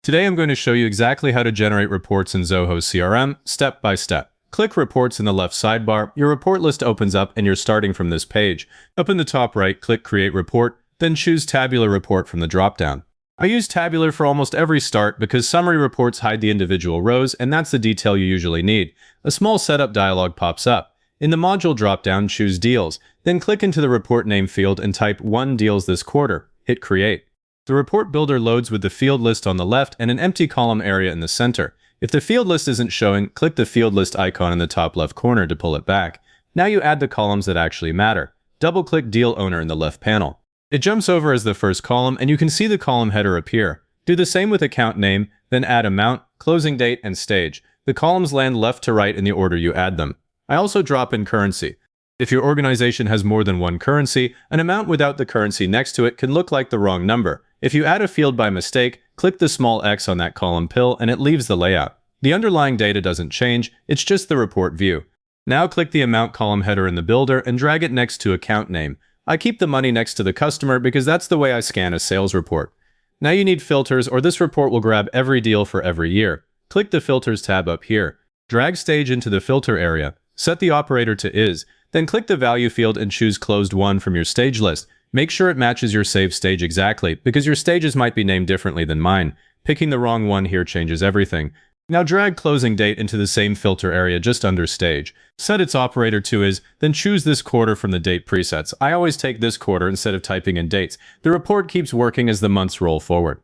Today I'm going to show you exactly how to generate reports in Zoho CRM step by step. Click Reports in the left sidebar, your report list opens up and you're starting from this page. Up in the top right, click Create Report, then choose Tabular Report from the dropdown. I use Tabular for almost every start because summary reports hide the individual rows and that's the detail you usually need. A small setup dialog pops up. In the module dropdown, choose Deals, then click into the report name field and type 1 deals this quarter. Hit Create. The report builder loads with the field list on the left and an empty column area in the center. If the field list isn't showing, click the field list icon in the top left corner to pull it back. Now you add the columns that actually matter. Double-click Deal Owner in the left panel. It jumps over as the first column and you can see the column header appear. Do the same with account name, then add amount, closing date, and stage. The columns land left to right in the order you add them. I also drop in currency. If your organization has more than one currency, an amount without the currency next to it can look like the wrong number. If you add a field by mistake, click the small X on that column pill and it leaves the layout. The underlying data doesn't change, it's just the report view. Now click the amount column header in the builder and drag it next to account name. I keep the money next to the customer because that's the way I scan a sales report. Now you need filters or this report will grab every deal for every year. Click the Filters tab up here. Drag stage into the filter area. Set the operator to is, then click the value field and choose closed one from your stage list. Make sure it matches your saved stage exactly, because your stages might be named differently than mine. Picking the wrong one here changes everything. Now drag closing date into the same filter area just under stage. Set its operator to is, then choose this quarter from the date presets. I always take this quarter instead of typing in dates. The report keeps working as the months roll forward.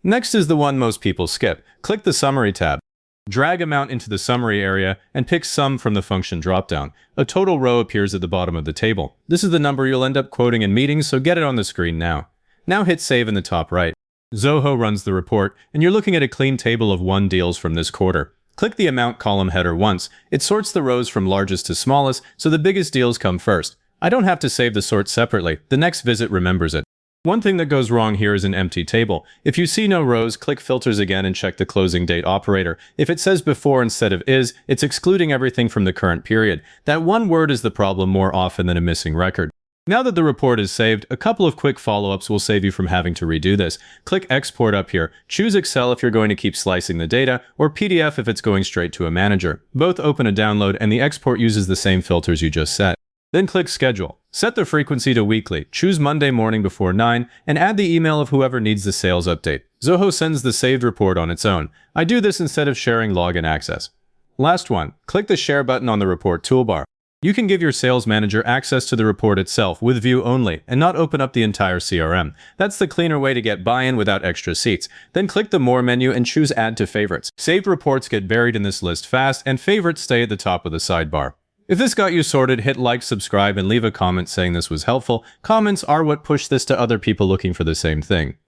Next is the one most people skip. Click the Summary tab. Drag amount into the summary area and pick sum from the function dropdown. A total row appears at the bottom of the table. This is the number you'll end up quoting in meetings, so get it on the screen now. Now hit save in the top right. Zoho runs the report, and you're looking at a clean table of 1 deals from this quarter. Click the amount column header once. It sorts the rows from largest to smallest, so the biggest deals come first. I don't have to save the sort separately. The next visit remembers it. One thing that goes wrong here is an empty table. If you see no rows, click Filters again and check the closing date operator. If it says before instead of is, it's excluding everything from the current period. That one word is the problem more often than a missing record. Now that the report is saved, a couple of quick follow-ups will save you from having to redo this. Click Export up here. Choose Excel if you're going to keep slicing the data, or PDF if it's going straight to a manager. Both open a download and the export uses the same filters you just set. Then click Schedule. Set the frequency to weekly, choose Monday morning before 9, and add the email of whoever needs the sales update. Zoho sends the saved report on its own. I do this instead of sharing login access. Last one, click the Share button on the report toolbar. You can give your sales manager access to the report itself with view only and not open up the entire CRM. That's the cleaner way to get buy-in without extra seats. Then click the More menu and choose Add to Favorites. Saved reports get buried in this list fast, and favorites stay at the top of the sidebar. If this got you sorted, hit like, subscribe, and leave a comment saying this was helpful. Comments are what push this to other people looking for the same thing.